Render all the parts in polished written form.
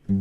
Good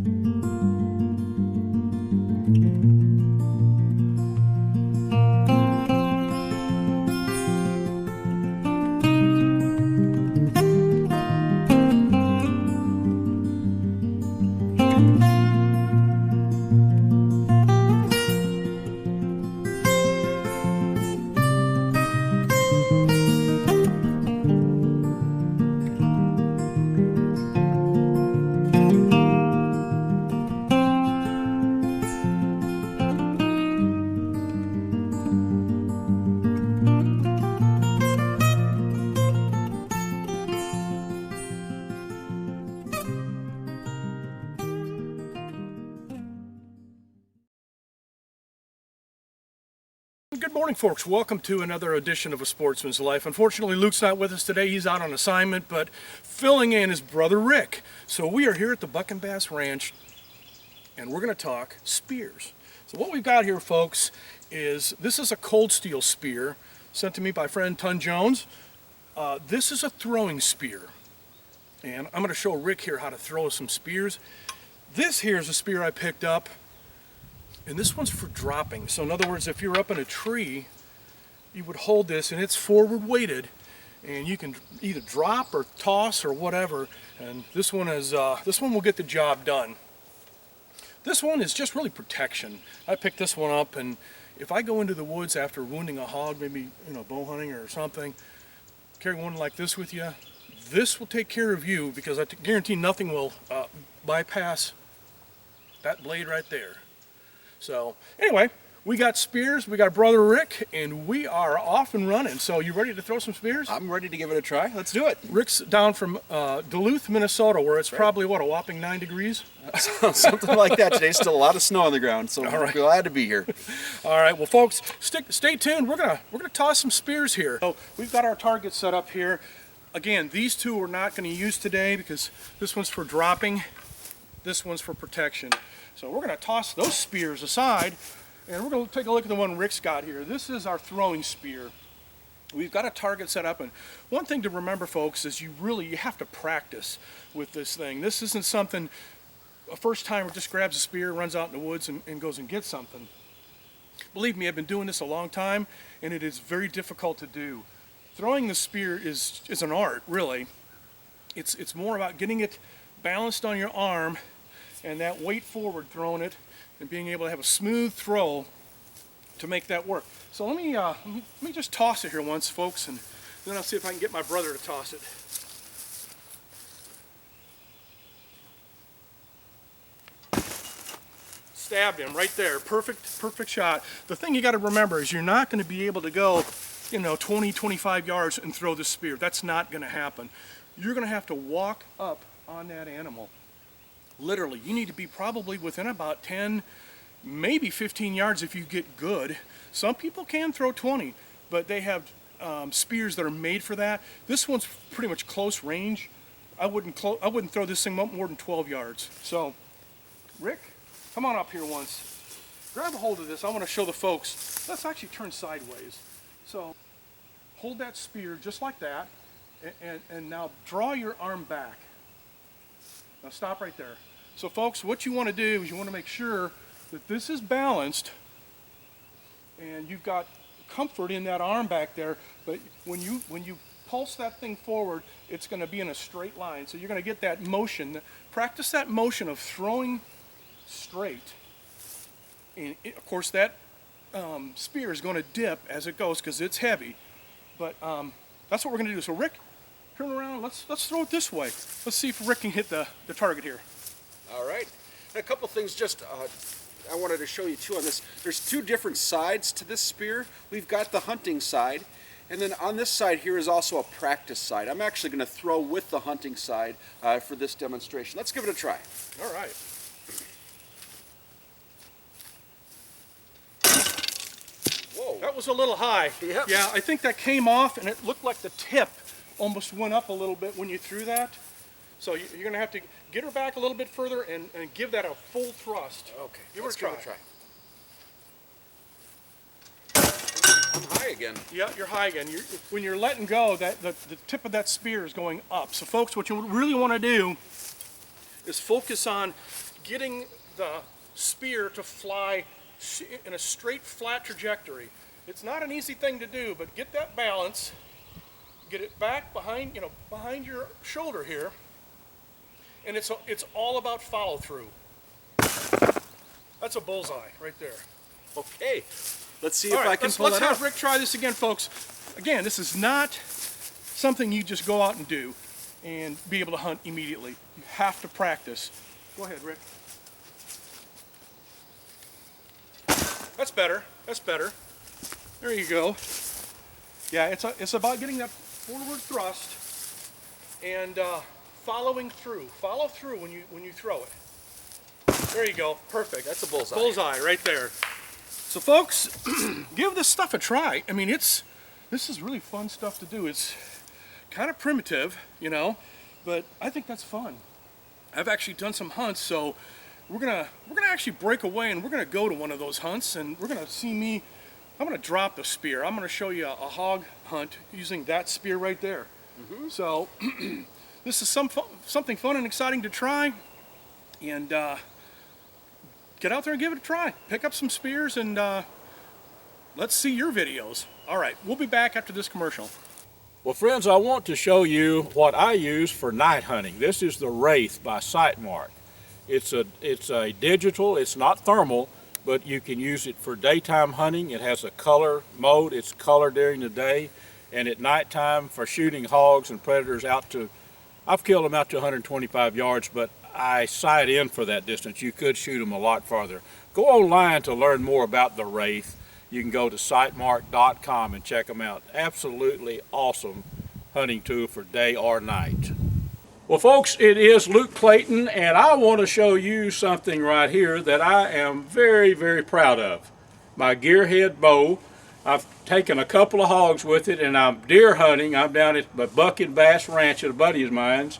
morning, folks. Welcome to another edition of A Sportsman's Life. Unfortunately, Luke's not with us today. He's out on assignment, but filling in is brother Rick. So we are here at the Buck and Bass Ranch, and we're going to talk spears. So what we've got here, folks, is this is a cold steel spear sent to me by friend Ton Jones. This is a throwing spear, and I'm going to show Rick here how to throw some spears. This here is a spear I picked up. And this one's for dropping. So in other words, if you're up in a tree, you would hold this and it's forward weighted and you can either drop or toss or whatever. And this one will get the job done. This one is just really protection. I picked this one up, and if I go into the woods after wounding a hog, maybe bow hunting or something, carry one like this with you, this will take care of you, because I guarantee nothing will bypass that blade right there. So anyway, we got spears, we got brother Rick, and we are off and running. So you ready to throw some spears? I'm ready to give it a try. Let's do it. Rick's down from Duluth, Minnesota, where it's probably, what, a whopping 9 degrees? Something like that. Today's still a lot of snow on the ground, so we're glad to be here. All right, well, folks, stay tuned. We're gonna toss some spears here. So we've got our target set up here. Again, these two we're not going to use today because this one's for dropping, this one's for protection. So we're going to toss those spears aside, and we're going to take a look at the one Rick's got here. This is our throwing spear. We've got a target set up, and one thing to remember, folks, is you have to practice with this thing. This isn't something a first timer just grabs a spear, runs out in the woods, and goes and gets something. Believe me, I've been doing this a long time, and it is very difficult to do. Throwing the spear is an art, really. It's more about getting it balanced on your arm and that weight forward, throwing it, and being able to have a smooth throw to make that work. So let me just toss it here once, folks, and then I'll see if I can get my brother to toss it. Stabbed him right there. Perfect shot. The thing you got to remember is you're not going to be able to go 20, 25 yards and throw the spear. That's not going to happen. You're going to have to walk up on that animal. Literally, you need to be probably within about 10, maybe 15 yards if you get good. Some people can throw 20, but they have spears that are made for that. This one's pretty much close range. I wouldn't throw this thing more than 12 yards. So, Rick, come on up here once. Grab a hold of this. I want to show the folks. Let's actually turn sideways. So, hold that spear just like that, and now draw your arm back. Now stop right there. So folks, what you want to do is you want to make sure that this is balanced and you've got comfort in that arm back there, but when you pulse that thing forward, it's going to be in a straight line. So you're going to get that motion. Practice that motion of throwing straight. And of course that spear is going to dip as it goes because it's heavy. But that's what we're going to do. So Rick, turn around, let's throw it this way. Let's see if Rick can hit the target here. All right. A couple things I wanted to show you too on this. There's two different sides to this spear. We've got the hunting side, and then on this side here is also a practice side. I'm actually going to throw with the hunting side for this demonstration. Let's give it a try. All right. Whoa. That was a little high. Yep. Yeah, I think that came off, and it looked like the tip almost went up a little bit when you threw that. So you're going to have to get her back a little bit further and give that a full thrust. Okay, let's give it a try. I'm high again. Yeah, you're high again. When you're letting go, the tip of that spear is going up. So folks, what you really want to do is focus on getting the spear to fly in a straight, flat trajectory. It's not an easy thing to do, but get that balance, get it back behind, behind your shoulder here, and it's all about follow through. That's a bullseye right there. Okay, let's see All if right, I can pull let's that have off. Rick try this again, folks. Again, this is not something you just go out and do and be able to hunt immediately. You have to practice. Go ahead, Rick. That's better. That's better. There you go. Yeah, it's about getting that forward thrust and following through. Follow through when you throw it. There you go. Perfect. That's a bullseye. Bullseye right there. So, folks, give this stuff a try. I mean, this is really fun stuff to do. It's kind of primitive, but I think that's fun. I've actually done some hunts, so we're gonna actually break away and we're gonna go to one of those hunts and we're gonna see me. I'm gonna drop the spear. I'm gonna show you a hog hunt using that spear right there. So this is something fun and exciting to try, and get out there and give it a try. Pick up some spears and let's see your videos. All right, we'll be back after this commercial. Well, friends, I want to show you what I use for night hunting. This is the Wraith by Sightmark. It's a digital, it's not thermal, but you can use it for daytime hunting. It has a color mode, it's color during the day, and at nighttime for shooting hogs and predators out to, I've killed them out to 125 yards, but I sight in for that distance. You could shoot them a lot farther. Go online to learn more about the Wraith. You can go to sightmark.com and check them out. Absolutely awesome hunting tool for day or night. Well, folks, it is Luke Clayton, and I want to show you something right here that I am very, very proud of. My Gearhead Bow. I've taken a couple of hogs with it, and I'm deer hunting. I'm down at the Buck and Bass Ranch at a buddy of mine's,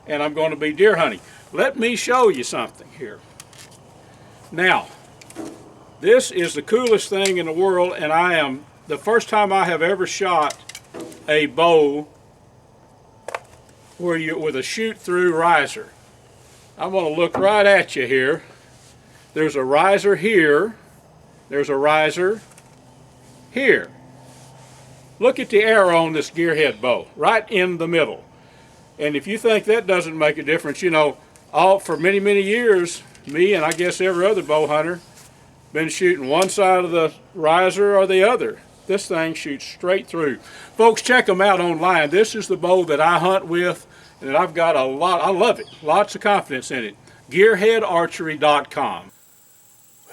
and I'm going to be deer hunting. Let me show you something here. Now, this is the coolest thing in the world, and the first time I have ever shot a bow with a shoot-through riser. I'm going to look right at you here. There's a riser here. There's a riser here. Look at the arrow on this Gearhead bow, right in the middle. And if you think that doesn't make a difference, for many, many years, me and I guess every other bow hunter been shooting one side of the riser or the other. This thing shoots straight through. Folks, check them out online. This is the bow that I hunt with, and I've got a lot. I love it. Lots of confidence in it. Gearheadarchery.com.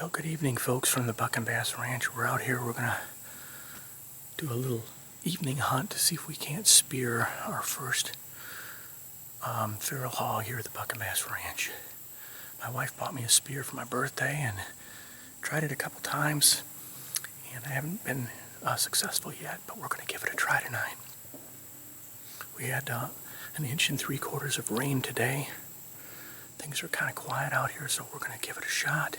Well, good evening, folks, from the Buck and Bass Ranch. We're out here. We're going to do a little evening hunt to see if we can't spear our first feral hog here at the Buck and Bass Ranch. My wife bought me a spear for my birthday and tried it a couple times, and I haven't been successful yet, but we're going to give it a try tonight. We had 1 3/4 inches of rain today. Things are kind of quiet out here, so we're going to give it a shot.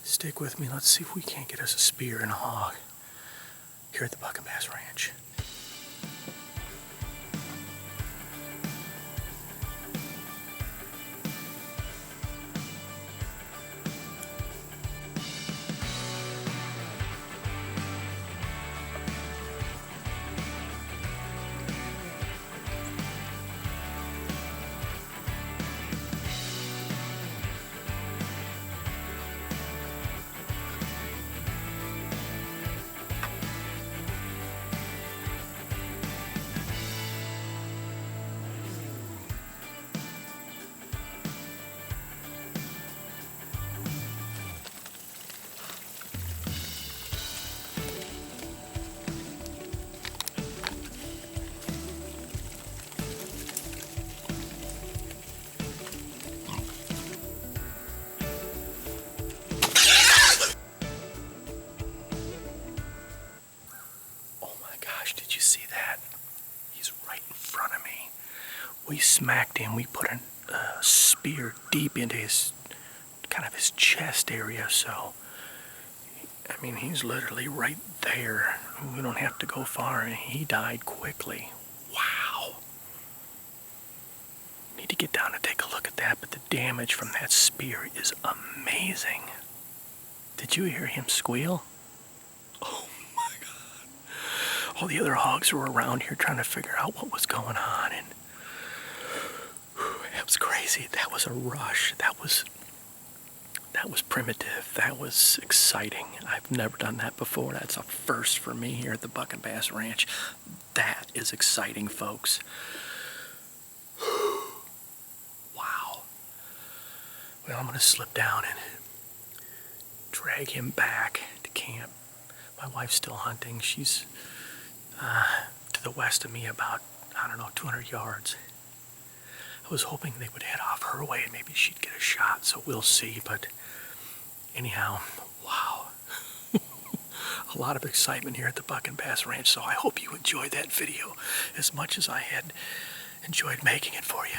Stick with me. Let's see if we can't get us a spear and a hog here at the Buck and Bass Ranch. We smacked him. We put a spear deep into his chest area, so I mean he's literally right there. We don't have to go far, and he died quickly. Wow. Need to get down and take a look at that, but the damage from that spear is amazing. Did you hear him squeal? Oh my God. All the other hogs were around here trying to figure out what was going on, and that was crazy. That was a rush. That was primitive. That was exciting. I've never done that before. That's a first for me here at the Buck and Bass Ranch. That is exciting, folks. Wow. Well, I'm going to slip down and drag him back to camp. My wife's still hunting. She's to the west of me about, 200 yards. I was hoping they would head off her way and maybe she'd get a shot, so we'll see. But anyhow, wow. A lot of excitement here at the Buck and Bass Ranch, so I hope you enjoyed that video as much as I had enjoyed making it for you.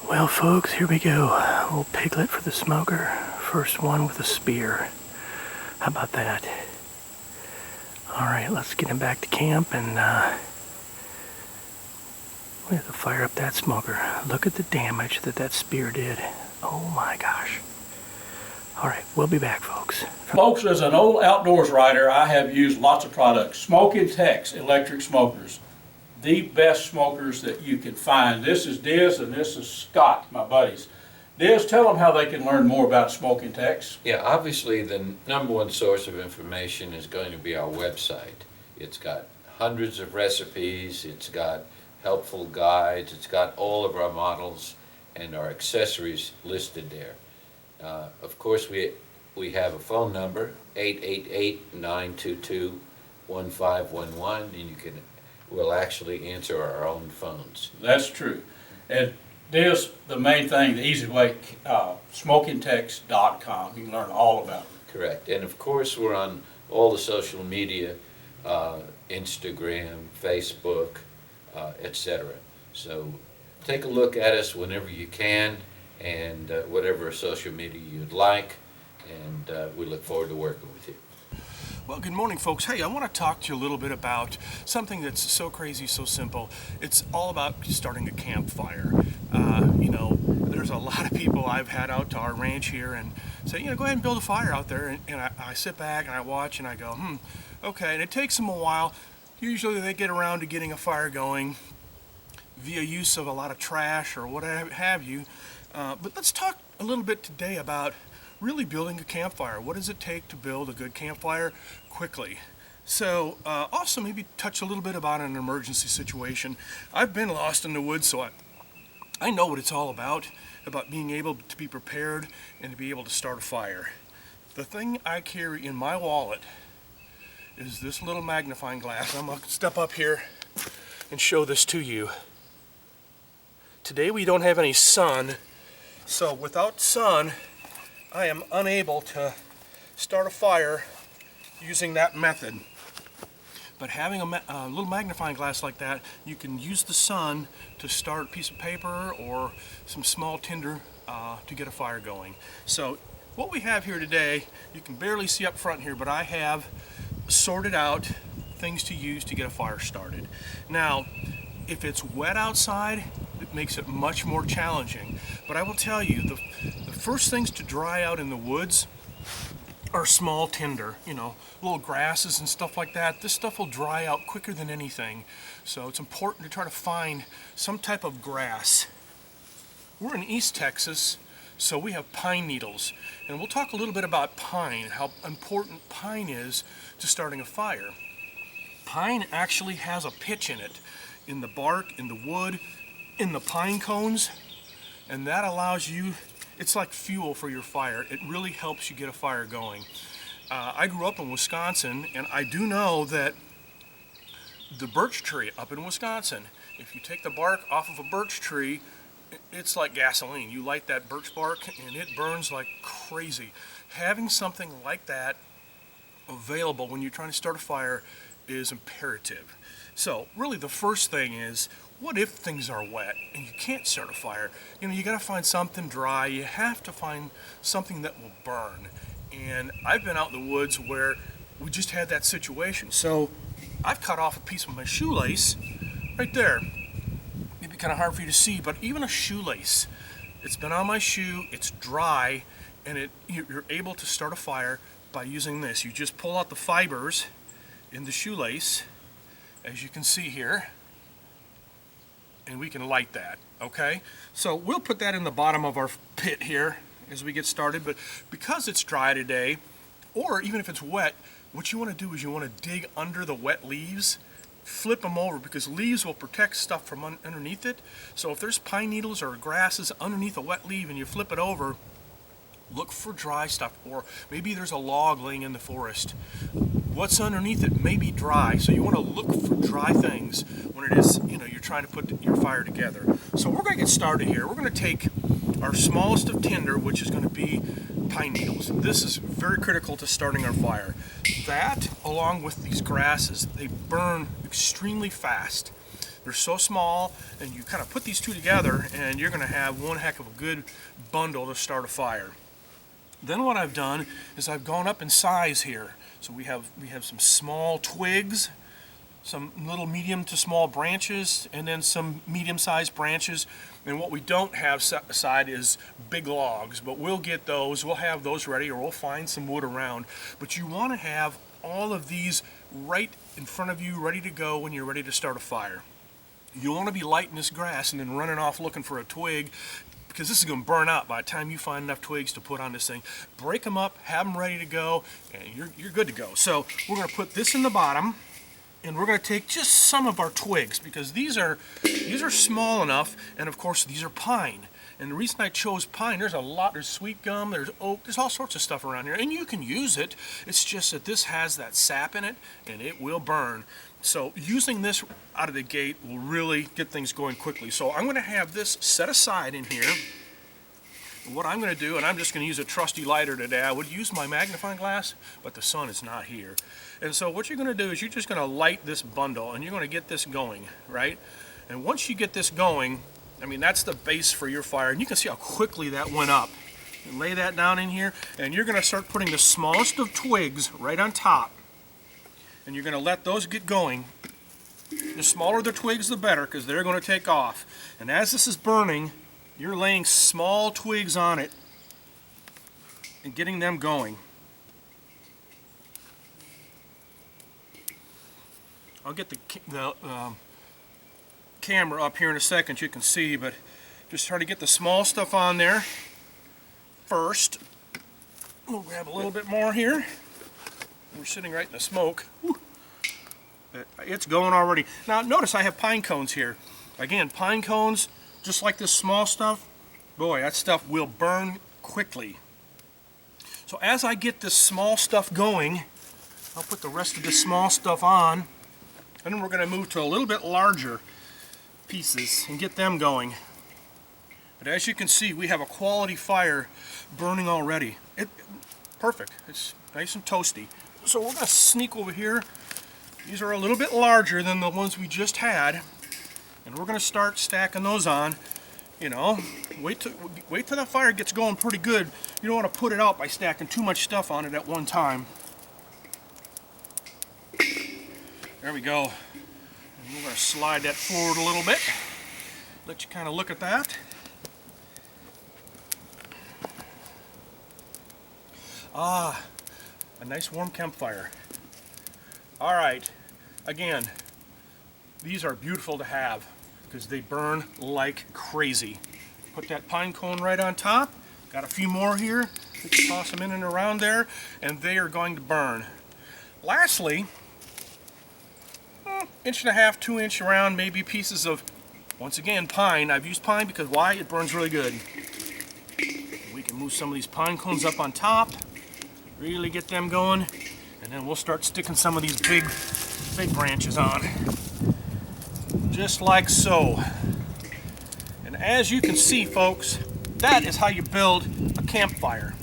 Well, folks, here we go. A little piglet for the smoker. First one with a spear. How about that? All right, let's get him back to camp, and we have to fire up that smoker. Look at the damage that spear did. Oh my gosh. All right, we'll be back, folks. Folks, as an old outdoors writer, I have used lots of products. Smoking Tex electric smokers. The best smokers that you can find. This is Diz and this is Scott, my buddies. Diz, tell them how they can learn more about Smoking Tex. Yeah, obviously the number one source of information is going to be our website. It's got hundreds of recipes, it's got helpful guides, it's got all of our models and our accessories listed there. Of course, we have a phone number, 888-922-1511, and we'll actually answer our own phones. That's true. And Diz, the main thing, the easy way, smokingtex.com. You can learn all about it. Correct. And of course, we're on all the social media, Instagram, Facebook, etc. So take a look at us whenever you can, and whatever social media you'd like, and we look forward to working with you. Well, good morning, folks. Hey, I want to talk to you a little bit about something that's so crazy, so simple. It's all about starting a campfire. There's a lot of people I've had out to our ranch here and say, go ahead and build a fire out there. And I sit back and I watch and I go, okay. And it takes them a while. Usually they get around to getting a fire going via use of a lot of trash or what have you. But let's talk a little bit today about really building a campfire. What does it take to build a good campfire quickly? So also maybe touch a little bit about an emergency situation. I've been lost in the woods, so I know what it's all about being able to be prepared and to be able to start a fire. The thing I carry in my wallet is this little magnifying glass. I'm going to step up here and show this to you. Today we don't have any sun, so without sun I am unable to start a fire using that method. But having a little magnifying glass like that, you can use the sun to start a piece of paper or some small tinder to get a fire going. So what we have here today, you can barely see up front here, but I have sorted out things to use to get a fire started. Now, if it's wet outside, it makes it much more challenging. But I will tell you, the first things to dry out in the woods are small tinder, little grasses and stuff like that. This stuff will dry out quicker than anything. So it's important to try to find some type of grass. We're in East Texas, so we have pine needles. And we'll talk a little bit about pine, how important pine is to starting a fire. Pine actually has a pitch in it, in the bark, in the wood, in the pine cones, and that allows you, it's like fuel for your fire. It really helps you get a fire going. I grew up in Wisconsin, and I do know that the birch tree up in Wisconsin, if you take the bark off of a birch tree, it's like gasoline. You light that birch bark and it burns like crazy. Having something like that available when you're trying to start a fire is imperative. So really the first thing is, what if things are wet and you can't start a fire? You gotta find something dry. You have to find something that will burn. And I've been out in the woods where we just had that situation. So I've cut off a piece of my shoelace right there. Maybe kind of hard for you to see, but even a shoelace, it's been on my shoe, it's dry, and you're able to start a fire by using this. You just pull out the fibers in the shoelace, as you can see here, and we can light that, okay? So we'll put that in the bottom of our pit here as we get started, but because it's dry today, or even if it's wet, what you want to do is you want to dig under the wet leaves, flip them over, because leaves will protect stuff from underneath it. So if there's pine needles or grasses underneath a wet leaf and you flip it over, look for dry stuff, or maybe there's a log laying in the forest. What's underneath it may be dry, so you want to look for dry things when it is, you're trying to put your fire together. So we're going to get started here. We're going to take our smallest of tinder, which is going to be pine needles. This is very critical to starting our fire. That, along with these grasses, they burn extremely fast. They're so small, and you kind of put these two together, and you're going to have one heck of a good bundle to start a fire. Then what I've done is I've gone up in size here. So we have some small twigs, some little medium to small branches, and then some medium-sized branches. And what we don't have set aside is big logs, but we'll get those. We'll have those ready, or we'll find some wood around. But you want to have all of these right in front of you, ready to go when you're ready to start a fire. You want to be lighting this grass and then running off looking for a twig, because this is going to burn out by the time you find enough twigs to put on this thing. Break them up, have them ready to go, and you're good to go. So we're going to put this in the bottom, and we're going to take just some of our twigs, because these are small enough, and of course these are pine. And the reason I chose pine, there's sweet gum, there's oak, there's all sorts of stuff around here, and you can use it. It's just that this has that sap in it, and it will burn. So using this out of the gate will really get things going quickly. So I'm going to have this set aside in here. And what I'm going to do, and I'm just going to use a trusty lighter today. I would use my magnifying glass, but the sun is not here. And so what you're going to do is you're just going to light this bundle, and you're going to get this going, right? And once you get this going, I mean, that's the base for your fire. And you can see how quickly that went up. And lay that down in here, and you're going to start putting the smallest of twigs right on top. And you're going to let those get going. The smaller the twigs, the better, because they're going to take off. And as this is burning, you're laying small twigs on it and getting them going. I'll get the camera up here in a second, you can see, but just try to get the small stuff on there first. We'll grab a little bit more here. We're sitting right in the smoke. Whew. It's going already. Now notice I have pine cones here. Again, pine cones, just like this small stuff, boy, that stuff will burn quickly. So as I get this small stuff going, I'll put the rest of this small stuff on, and then we're going to move to a little bit larger pieces and get them going. But as you can see, we have a quality fire burning already. Perfect. It's nice and toasty. So we're going to sneak over here. These are a little bit larger than the ones we just had, and we're going to start stacking those on. Wait till that fire gets going pretty good. You don't want to put it out by stacking too much stuff on it at one time. There we go. And we're going to slide that forward a little bit. Let you kind of look at that. Ah, a nice warm campfire. All right, again, these are beautiful to have because they burn like crazy. Put that pine cone right on top. Got a few more here. We can toss them in and around there, and they are going to burn. Lastly, 1.5 to 2 inch around, maybe pieces of, once again, pine. I've used pine because why? It burns really good. We can move some of these pine cones up on top, really get them going, and then we'll start sticking some of these big branches on. Just like so. And as you can see, folks, that is how you build a campfire.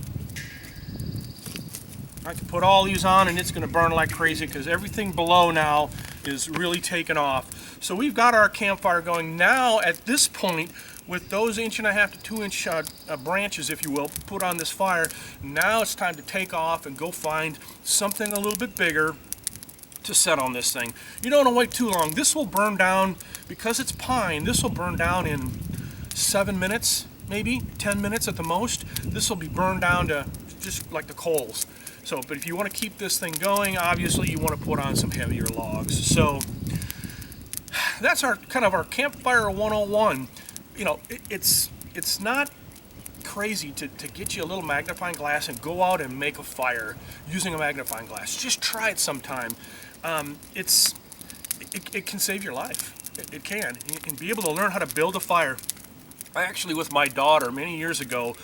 I can put all these on and it's going to burn like crazy because everything below now is really taken off. So we've got our campfire going now at this point with those 1.5 to 2 inch branches, if you will, put on this fire. Now it's time to take off and go find something a little bit bigger to set on this thing. You don't want to wait too long. This will burn down, because it's pine, this will burn down in 7 minutes, maybe 10 minutes at the most. This will be burned down to just like the coals. So, but if you want to keep this thing going, obviously you want to put on some heavier logs. So that's our kind of our Campfire 101. You know, it's not crazy to get you a little magnifying glass and go out and make a fire using a magnifying glass. Just try it sometime. It can save your life. It can. And be able to learn how to build a fire. I actually, with my daughter many years ago,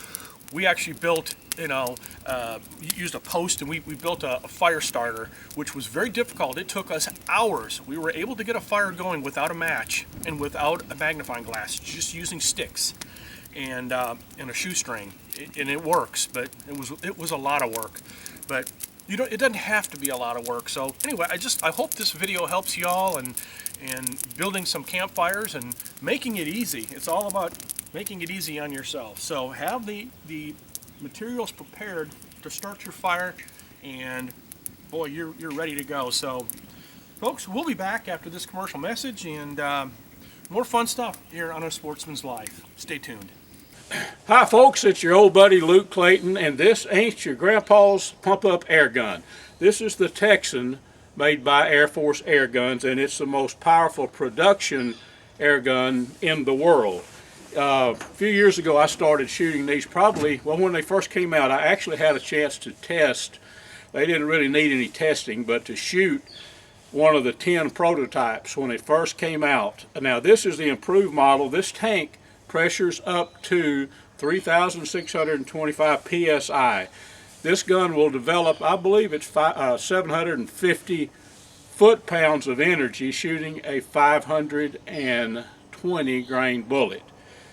we actually built, used a post, and we built a fire starter, which was very difficult. It took us hours. We were able to get a fire going without a match and without a magnifying glass, just using sticks and a shoestring, and it works. But it was a lot of work. But it doesn't have to be a lot of work. So anyway, I hope this video helps y'all and building some campfires and making it easy. It's all about making it easy on yourself. So have the materials prepared to start your fire, and boy, you're ready to go. So folks, we'll be back after this commercial message, and more fun stuff here on A Sportsman's Life. Stay tuned. Hi folks, it's your old buddy Luke Clayton, and this ain't your grandpa's pump-up air gun. This is the Texan, made by Air Force Air Guns, and it's the most powerful production air gun in the world. A few years ago I started shooting these, when they first came out. I actually had a chance to test. They didn't really need any testing, but to shoot one of the 10 prototypes when they first came out. Now this is the improved model. This tank pressures up to 3,625 psi. This gun will develop, I believe it's 750 foot-pounds of energy shooting a 520 grain bullet.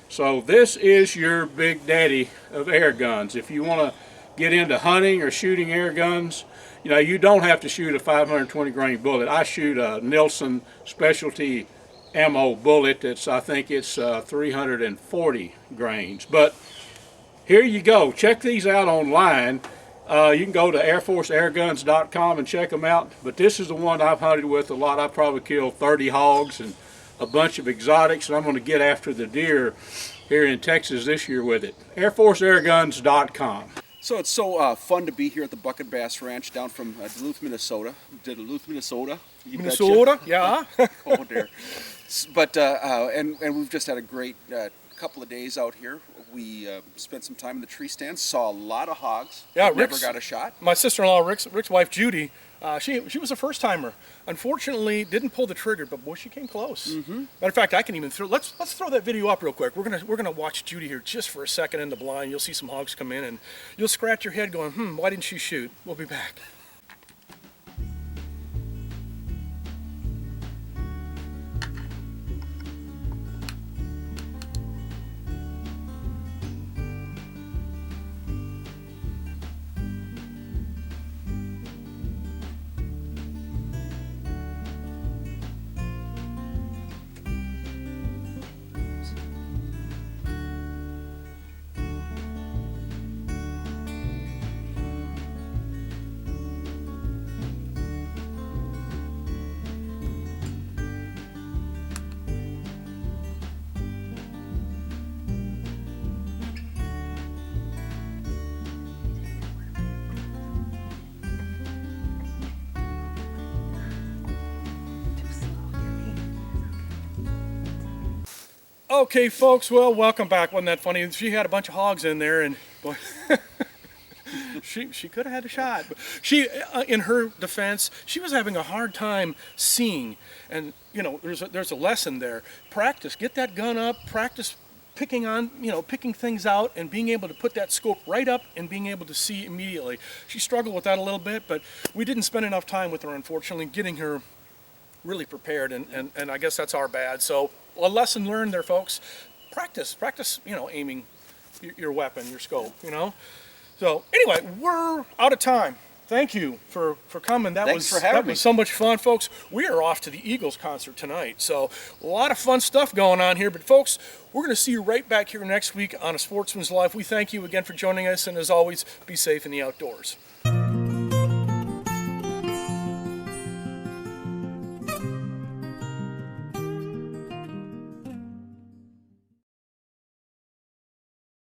So this is your big daddy of air guns. If you want to get into hunting or shooting air guns, you don't have to shoot a 520 grain bullet. I shoot a Nielsen specialty ammo bullet I think it's 340 grains. But here you go. Check these out online. You can go to airforceairguns.com and check them out. But this is the one I've hunted with a lot. I've probably killed 30 hogs and a bunch of exotics, and I'm going to get after the deer here in Texas this year with it. airforceairguns.com. So it's so fun to be here at the Buck and Bass Ranch down from Duluth, Minnesota. Minnesota? Minnesota, yeah. Oh dear. But and we've just had a great couple of days out here. We spent some time in the tree stand, saw a lot of hogs. Yeah, never got a shot. My sister-in-law, Rick's wife, Judy, she was a first-timer. Unfortunately, didn't pull the trigger, but boy, she came close. Matter of fact, I can even throw. Let's throw that video up real quick. We're gonna watch Judy here just for a second in the blind. You'll see some hogs come in, and you'll scratch your head going, why didn't she shoot? We'll be back. Okay, folks, well, welcome back. Wasn't that funny? She had a bunch of hogs in there, and boy, she could have had a shot. But she, in her defense, she was having a hard time seeing, and there's a lesson there. Practice, get that gun up, practice picking things out and being able to put that scope right up and being able to see immediately. She struggled with that a little bit, but we didn't spend enough time with her, unfortunately, getting her really prepared, and I guess that's our bad. So a lesson learned there, folks. Practice, aiming your weapon, your scope, So anyway, we're out of time. Thank you for coming. Thanks for having me. That was so much fun, folks. We are off to the Eagles concert tonight. So a lot of fun stuff going on here. But folks, we're going to see you right back here next week on A Sportsman's Life. We thank you again for joining us. And as always, be safe in the outdoors.